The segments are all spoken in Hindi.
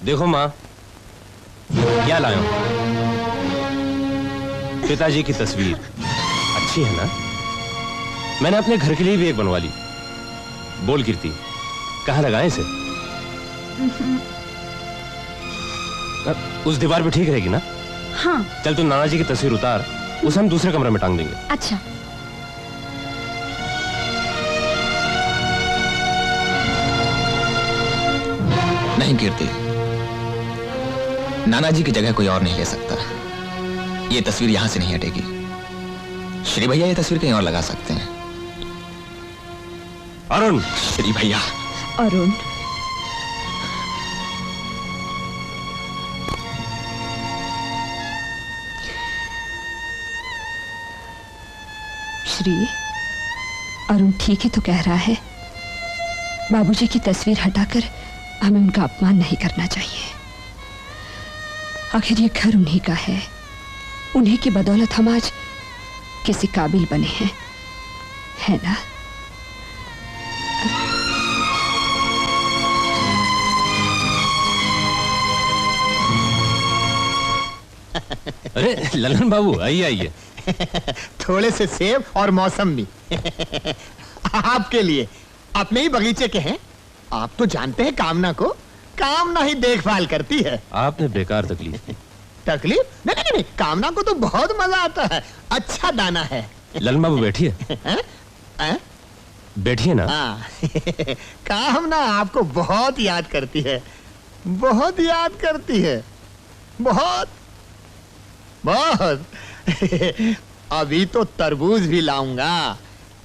देखो माँ, क्या लाया हूं? पिताजी की तस्वीर अच्छी है ना? मैंने अपने घर के लिए भी एक बनवा ली। बोल कीर्ति, कहाँ लगाएं इसे? उस दीवार पे ठीक रहेगी ना? हाँ। चल तू नाना जी की तस्वीर उतार, उसे हम दूसरे कमरे में टांग देंगे। अच्छा। नहीं कीर्ति, नाना जी की जगह कोई और नहीं ले सकता। ये तस्वीर यहां से नहीं हटेगी। श्री भैया ये तस्वीर कहीं और लगा सकते हैं। अरुण। श्री भैया। अरुण। श्री, अरुण ठीक ही तो कह रहा है। बाबूजी की तस्वीर हटाकर हमें उनका अपमान नहीं करना चाहिए। आखिर ये घर उन्हीं का है। उन्हीं की बदौलत हम आज किसी काबिल बने हैं, है ना? अरे ललन बाबू, आइए आइए। थोड़े से सेब और मौसमी आपके लिए। अपने ही बगीचे के हैं। आप तो जानते हैं कामना को, कामना ही देखभाल करती है। आपने बेकार तकलीफ। तकलीफ? नहीं नहीं नहीं, कामना को तो बहुत मजा आता है। अच्छा दाना है। ललन बाबू बैठिए। बैठिए ना। कामना आपको बहुत याद करती है, बहुत याद करती है, बहुत बहुत। अभी तो तरबूज भी लाऊंगा,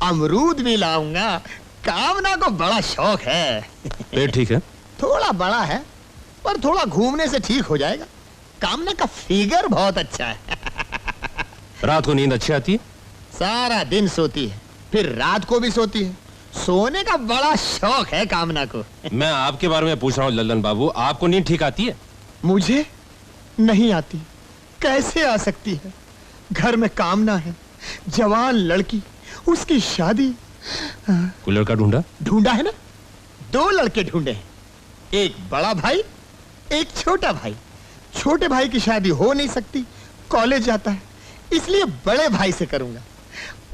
अमरूद भी लाऊंगा। कामना को बड़ा शौक है। पेट ठीक है? थोड़ा बड़ा है, पर थोड़ा घूमने से ठीक हो जाएगा। कामना का फिगर बहुत अच्छा है। रात को नींद अच्छी आती है? सारा दिन सोती है, फिर रात को भी सोती है। सोने का बड़ा शौक है कामना को। मैं आपके बारे में पूछ रहा हूँ ललन बाबू, आपको नींद ठीक आती है? मुझे नहीं आती। कैसे आ सकती है? घर में कामना है, जवान लड़की, उसकी शादी। कोई लड़का ढूंढा? ढूंढा है ना, 2 लड़के ढूंढे हैं। एक बड़ा भाई, एक छोटा भाई। छोटे भाई की शादी हो नहीं सकती, कॉलेज जाता है, इसलिए बड़े भाई से करूंगा।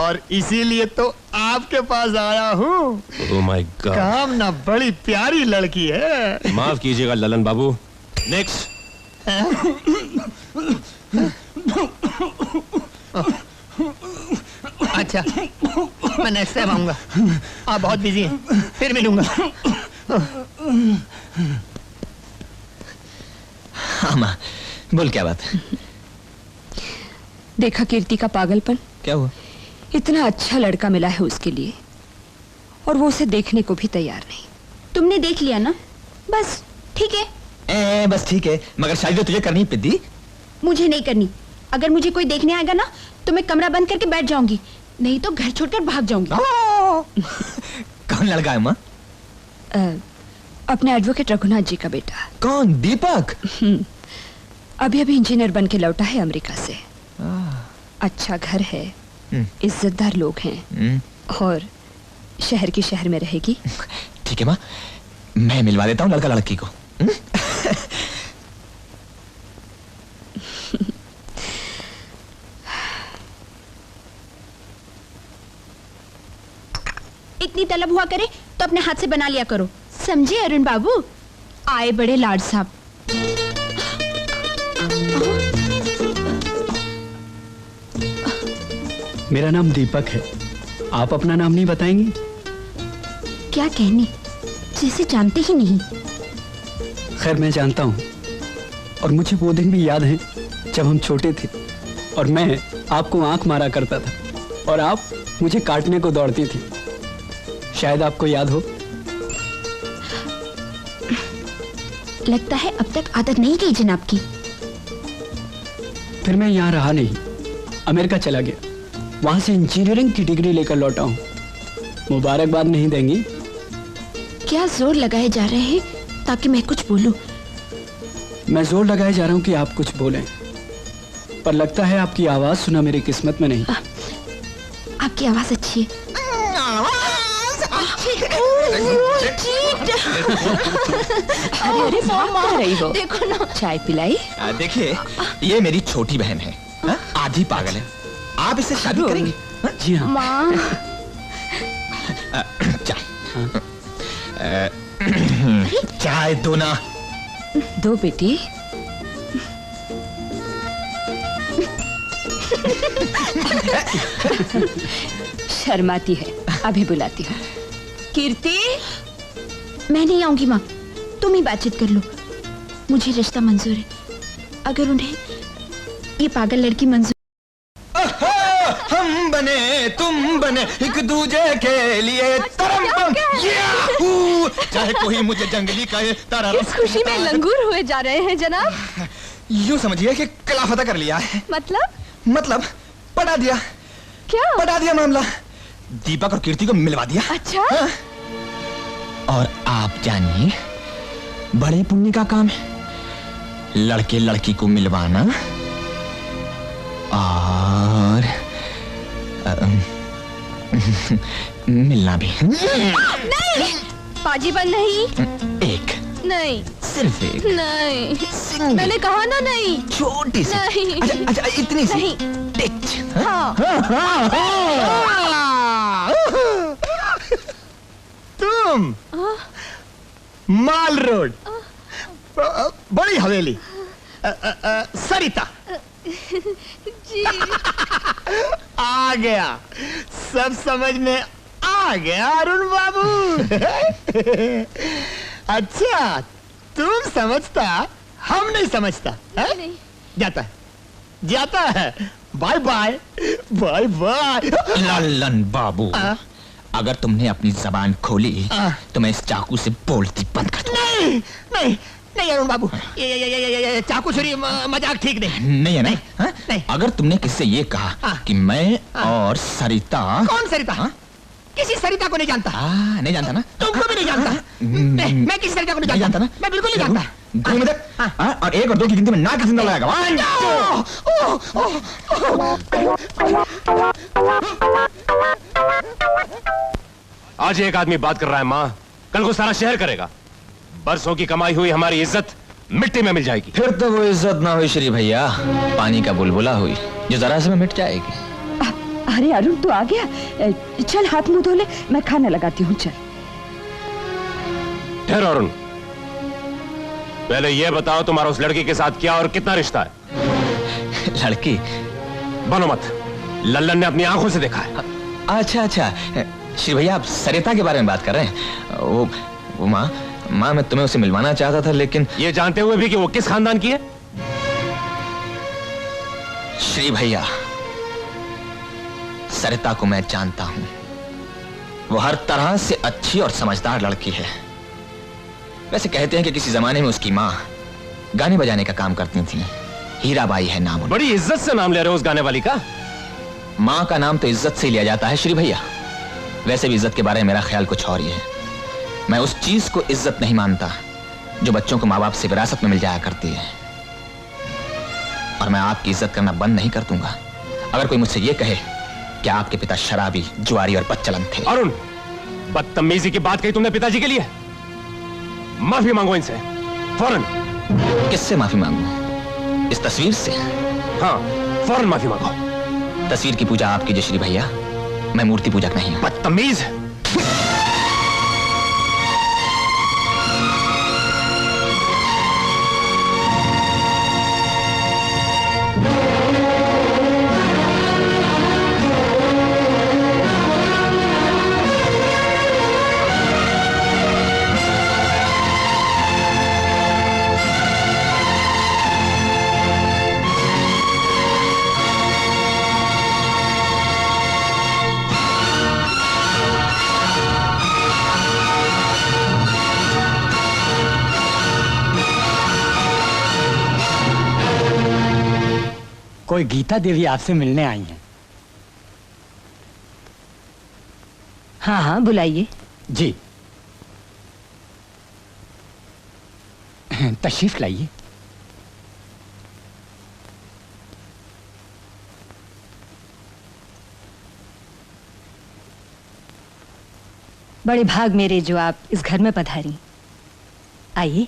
और इसीलिए तो आपके पास आया हूँ। Oh my God. कामना बड़ी प्यारी लड़की है। माफ कीजिएगा ललन बाबू। नेक्स्ट। अच्छा, मैं नेक्स्ट टाइम आऊंगा। आप बहुत बिजी हैं, फिर मिलूंगा। हाँ माँ, बोल क्या बात है? देखा कीर्ति का पागलपन? क्या हुआ? इतना अच्छा लड़का मिला है उसके लिए, और वो उसे देखने को भी तैयार नहीं। तुमने देख लिया ना, बस ठीक है। बस ठीक है, मगर शादी तो तुझे करनी है पिद्दी। मुझे नहीं करनी। अगर मुझे कोई देखने आएगा ना, तो मैं कमरा बंद करके बैठ जाऊंगी, नहीं तो घर छोड़कर भाग जाऊंगी। कौन लड़का है माँ? अपने एडवोकेट रघुनाथ जी का बेटा। कौन? दीपक? अभी अभी इंजीनियर बन के लौटा है अमेरिका से। अच्छा घर है, इज्जतदार लोग हैं, और शहर की शहर में रहेगी। ठीक है माँ, मैं मिलवा देता हूँ लड़का लड़की को। इतनी तलब हुआ करे तो अपने हाथ से बना लिया करो, समझे अरुण बाबू? आए बड़े लाड साहब। मेरा नाम दीपक है। आप अपना नाम नहीं बताएंगी? क्या कहने, जैसे जानते ही नहीं। खैर मैं जानता हूँ, और मुझे वो दिन भी याद है जब हम छोटे थे और मैं आपको आंख मारा करता था और आप मुझे काटने को दौड़ती थी। शायद आपको याद हो। लगता है अब तक आदत नहीं की जनाब की। फिर मैं यहाँ रहा नहीं, अमेरिका चला गया। वहां से इंजीनियरिंग की डिग्री लेकर लौटा हूँ। मुबारकबाद नहीं देंगी? क्या जोर लगाए जा रहे हैं ताकि मैं कुछ बोलूं? मैं जोर लगाए जा रहा हूँ कि आप कुछ बोलें, पर लगता है आपकी आवाज सुना मेरी किस्मत में नहीं। आपकी आवाज अच्छी है। अरे अरे भाग कहाँ रही हो? देखो ना। चाय पिलाई? देखिए, ये मेरी छोटी बहन है, हाँ? आधी पागल है। आप इससे शादी करेंगे? जी हाँ। माँ। चाय। चाय दो ना। दो बेटी। शर्माती है, अभी बुलाती हूँ। कीर्ति, मैं नहीं आऊंगी माँ, तुम ही बातचीत कर लो। मुझे रिश्ता मंजूर है, अगर उन्हें ये पागल लड़की मंजूर। हम बने तुम बने एक दूजे के लिए तरम याहू। चाहे कोई मुझे जंगली कहे तरम। किस खुशी में लंगूर हुए जा रहे हैं जनाब? यूं समझिए कि कलाफता कर लिया है। मतलब पटा दिया। क्या? पटा दिया मामला। दीपक और कीर्ति को मिलवा दिया। अच्छा? हाँ? और आप जानिए, बड़े पुण्य का काम है लड़के लड़की को मिलवाना और मिलना भी। नहीं, पाजीपन नहीं। एक, नहीं, सिर्फ एक। नहीं, सिंगल। मैंने कहा ना नहीं। छोटी सी। नहीं। अच्छा, इतनी सी। नहीं। टिच। हाँ। तुम माल रोड, बड़ी हवेली, सरिता। जी। आ गया, सब समझ में आ गया अरुण बाबू। अच्छा, तुम समझता, हम नहीं समझता है? नहीं। जाता है। Bye bye, bye bye. Lallan बाबू, अगर तुमने अपनी जबान खोली तो मैं इस चाकू से बोलती बंद कर दूंगा। नहीं नहीं नहीं अरुण बाबू, ये चाकू छुरी मजाक ठीक नहीं। नहीं है ना? हाँ? नहीं। अगर तुमने किससे ये कहा कि मैं और सरिता। कौन सरिता? किसी सरिता को नहीं जानता। नहीं जानता ना? तुमको भी नहीं जानता। मैं किसी सरिता को नहीं जानता ना? मैं बिल्कुल नहीं जानता। घूम इधर, और 1 और 2 की गिनती में नाक जिंदा लगाएगा। आज एक आदमी बात कर रहा है माँ, कल को सारा शहर करेगा। बरसों की कमाई हुई हमारी इज्जत मिट्टी में मिल जाएगी। फिर तो वो इज्जत ना हुई श्री भैया, पानी का बुलबुला हुई जो जरा से में मिट जाएगी। अरे अरुण, तू आ गया? चल हाथ मुंह धो ले, मैं खाना लगाती हूँ। चल। ठहरो अरुण, पहले ये बताओ तुम्हारा उस लड़की के साथ क्या और कितना रिश्ता है? लड़की? बनो मत, लल्लन ने अपनी आंखों से देखा है। अच्छा, श्री भैया आप सरिता के बारे में बात कर रहे हैं? वो माँ मैं तुम्हें उसे मिलवाना चाहता था, लेकिन ये जानते हुए भी कि वो किस खानदान की है? श्री भैया, सरिता को मैं जानता हूं। वो हर तरह से अच्छी और समझदार लड़की है। वैसे कहते हैं कि किसी जमाने में उसकी माँ गाने बजाने का काम करती थी। हीराबाई है नाम। बड़ी इज्जत से नाम ले रहे हो उस गाने वाली का। माँ का नाम तो इज्जत से लिया जाता है श्री भैया। वैसे भी इज्जत के बारे में मेरा ख्याल कुछ और ही है। मैं उस चीज को इज्जत नहीं मानता जो बच्चों को माँ बाप से विरासत में मिल जाया करती है। और मैं आपकी इज्जत करना बंद नहीं कर दूंगा अगर कोई मुझसे ये कहे कि आपके पिता शराबी, जुआरी और बदचलन थे। अरुण, बदतमीजी की बात कही तुमने पिताजी के लिए? माफी मांगो इनसे फौरन। किससे माफी मांगू? इस तस्वीर से? हाँ, फौरन माफी मांगो। तस्वीर की पूजा आप कीजिए श्री भैया, मैं मूर्ति पूजक नहीं हूं। बदतमीज। कोई गीता देवी आपसे मिलने आई हैं। हाँ हाँ, बुलाइए। जी, तशरीफ लाइए। बड़े भाग मेरे जो आप इस घर में पधारी। आइए।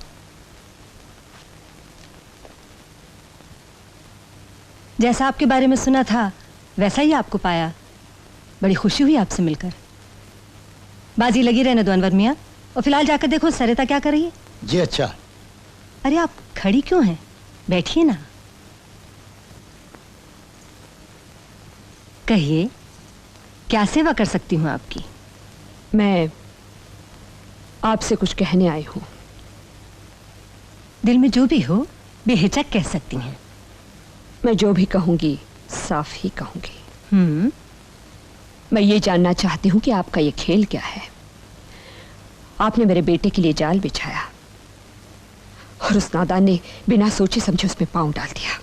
जैसा आपके बारे में सुना था वैसा ही आपको पाया। बड़ी खुशी हुई आपसे मिलकर। बाजी लगी रहने दो अनवर मियाँ, और फिलहाल जाकर देखो सरिता क्या कर रही है। जी अच्छा। अरे आप खड़ी क्यों हैं, बैठिए ना। कहिए, क्या सेवा कर सकती हूँ आपकी? मैं आपसे कुछ कहने आई हूं। दिल में जो भी हो बेहिचक कह सकती हैं। मैं जो भी कहूंगी साफ ही कहूंगी। मैं ये जानना चाहती हूं कि आपका ये खेल क्या है। आपने मेरे बेटे के लिए जाल बिछाया और उस नादान ने बिना सोचे समझे उसमें पांव डाल दिया।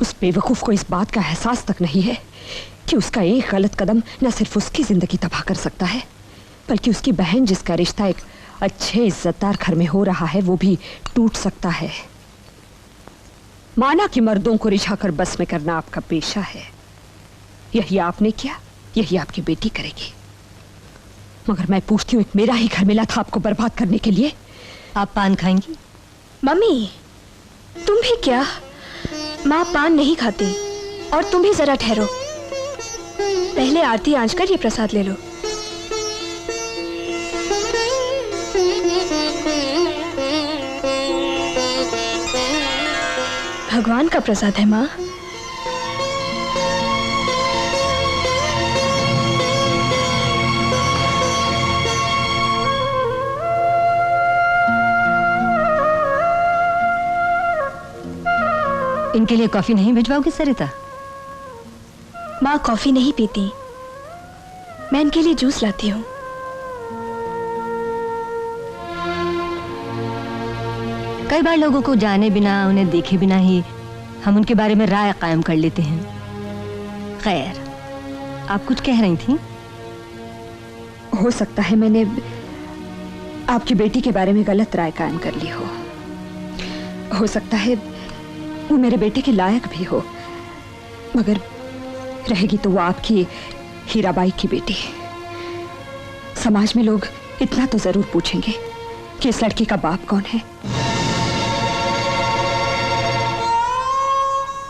उस बेवकूफ को इस बात का एहसास तक नहीं है कि उसका एक गलत कदम न सिर्फ उसकी जिंदगी तबाह कर सकता है, बल्कि उसकी बहन जिसका रिश्ता एक अच्छे इज्जतदार घर में हो रहा है वो भी टूट सकता है। माना कि मर्दों को रिझाकर बस में करना आपका पेशा है, यही आपने किया, यही आपकी बेटी करेगी। मगर मैं पूछती हूँ, एक मेरा ही घर मिला था आपको बर्बाद करने के लिए। आप पान खाएंगी? मम्मी, तुम भी क्या? माँ पान नहीं खाती। और तुम भी जरा ठहरो, पहले आरती आंच कर ये प्रसाद ले लो। भगवान का प्रसाद है माँ। इनके लिए कॉफी नहीं भिजवाओगी सरिता? माँ कॉफी नहीं पीती, मैं इनके लिए जूस लाती हूँ। कई बार लोगों को जाने बिना, उन्हें देखे बिना ही हम उनके बारे में राय कायम कर लेते हैं। खैर, आप कुछ कह रही थी? हो सकता है मैंने आपकी बेटी के बारे में गलत राय कायम कर ली हो सकता है वो मेरे बेटे के लायक भी हो, मगर रहेगी तो वो आपकी हीराबाई की बेटी। समाज में लोग इतना तो जरूर पूछेंगे कि इस लड़की का बाप कौन है।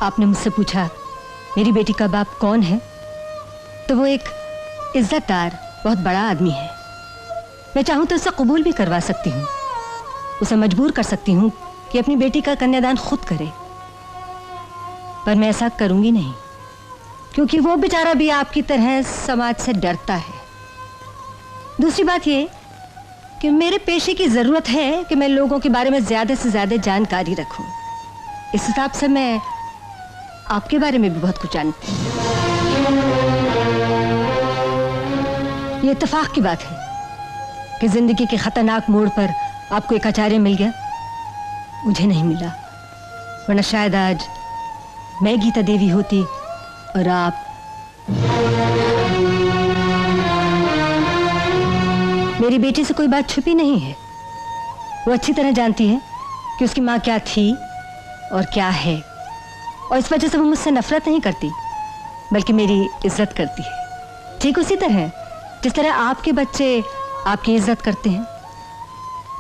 आपने मुझसे पूछा मेरी बेटी का बाप कौन है, तो वो एक इज्जतदार बहुत बड़ा आदमी है। मैं चाहूं तो उसे कबूल भी करवा सकती हूँ, उसे मजबूर कर सकती हूँ कि अपनी बेटी का कन्यादान खुद करे, पर मैं ऐसा करूंगी नहीं, क्योंकि वो बेचारा भी आपकी तरह समाज से डरता है। दूसरी बात ये कि मेरे पेशे की जरूरत है कि मैं लोगों के बारे में ज्यादा से ज्यादा जानकारी रखूं। इस हिसाब से मैं आपके बारे में भी बहुत कुछ जानती हूँ। ये इत्तेफाक की बात है कि जिंदगी के खतरनाक मोड़ पर आपको एक आचार्य मिल गया, मुझे नहीं मिला, वरना शायद आज मैं गीता देवी होती और आप मेरी बेटी से कोई बात छुपी नहीं है। वो अच्छी तरह जानती है कि उसकी माँ क्या थी और क्या है, और इस वजह से वो मुझसे नफरत नहीं करती बल्कि मेरी इज्जत करती है। ठीक उसी तरह जिस तरह आपके बच्चे आपकी इज्जत करते हैं,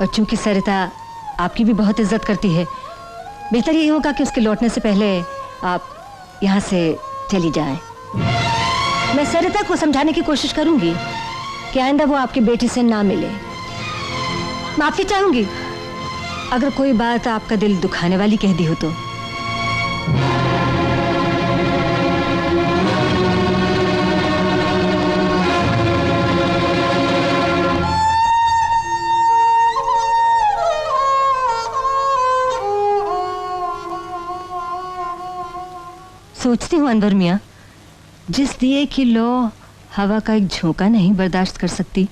और चूंकि सरिता आपकी भी बहुत इज्जत करती है, बेहतर यही होगा कि उसके लौटने से पहले आप यहाँ से चली जाएं। मैं सरिता को समझाने की कोशिश करूंगी कि आइंदा वो आपके बेटे से ना मिले। माफी चाहूंगी अगर कोई बात आपका दिल दुखाने वाली कह दी हो तो। सोचती हूँ अनवर मियाँ, जिस दिए की लो हवा का एक झोंका नहीं बर्दाश्त कर सकती,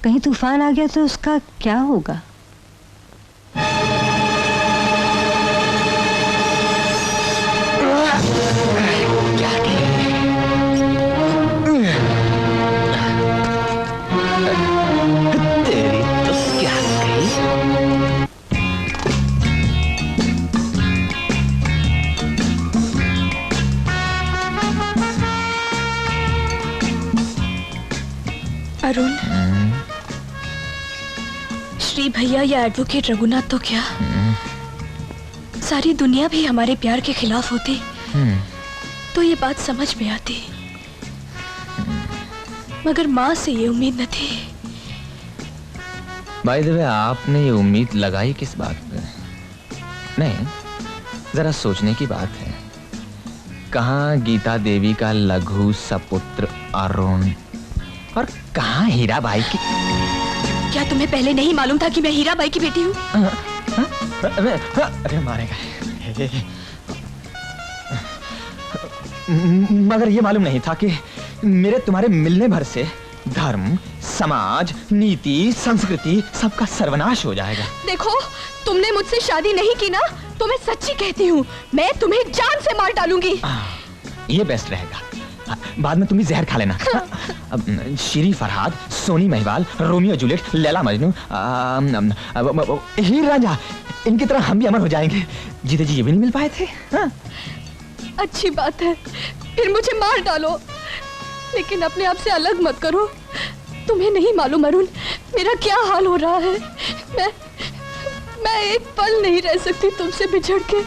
कहीं तूफान आ गया तो उसका क्या होगा? तेरी तो क्या गई? अरुण, श्री भैया या एडवोकेट रघुनाथ तो क्या, सारी दुनिया भी हमारे प्यार के खिलाफ होती तो ये बात समझ में आती, मगर माँ से ये उम्मीद न थी। बाय द वे, आपने ये उम्मीद लगाई किस बात पे? नहीं, जरा सोचने की बात है। कहाँ गीता देवी का लघु सपुत्र अरुण और कहाँ हीराबाई की। क्या तुम्हें पहले नहीं मालूम था कि मैं हीराबाई की बेटी हूँ? अरे मारेगा। मगर ये मालूम नहीं था कि मेरे तुम्हारे मिलने भर से धर्म, समाज, नीति, संस्कृति सबका सर्वनाश हो जाएगा। देखो, तुमने मुझसे शादी नहीं की ना, तो मैं सच्ची कहती हूँ, मैं तुम्हें जान से मार डालूंगी। ये बेस्ट रहेगा। बाद में तुम भी जहर खा लेना। अब श्री फरहाद, सोनी महिवाल, रोमियो जूलियट, लैला मजनू, हीर रांझा, इनकी तरह हम भी अमर हो जाएंगे। जीते जी ये भी नहीं मिल पाए थे। हाँ? अच्छी बात है, फिर मुझे मार डालो, लेकिन अपने आप से अलग मत करो। तुम्हें नहीं मालूम अरुण, मेरा क्या हाल हो रहा है। मैं एक पल नहीं रह सकती तुमसे बिछड़ के,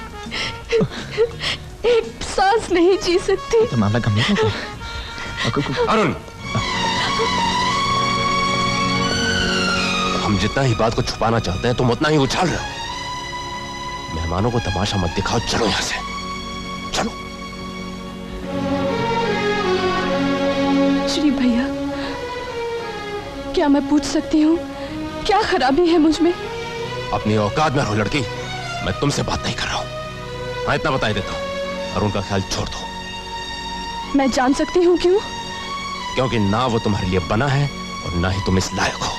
एक सांस नहीं जी सकती। तो मामला गंभीर हो गया। अरुण, हम जितना ही बात को छुपाना चाहते हैं तुम उतना ही उछाल रहे हो। मेहमानों को तमाशा मत दिखाओ, चलो यहां से, चलो। श्री भैया, क्या मैं पूछ सकती हूँ क्या खराबी है मुझ में? अपनी औकात में रहो लड़की, मैं तुमसे बात नहीं कर रहा हूं। हाँ, इतना बता देता हूं, अरुण का ख्याल छोड़ दो। मैं जान सकती हूँ क्यों? क्योंकि ना वो तुम्हारे लिए बना है और ना ही तुम इस लायक हो।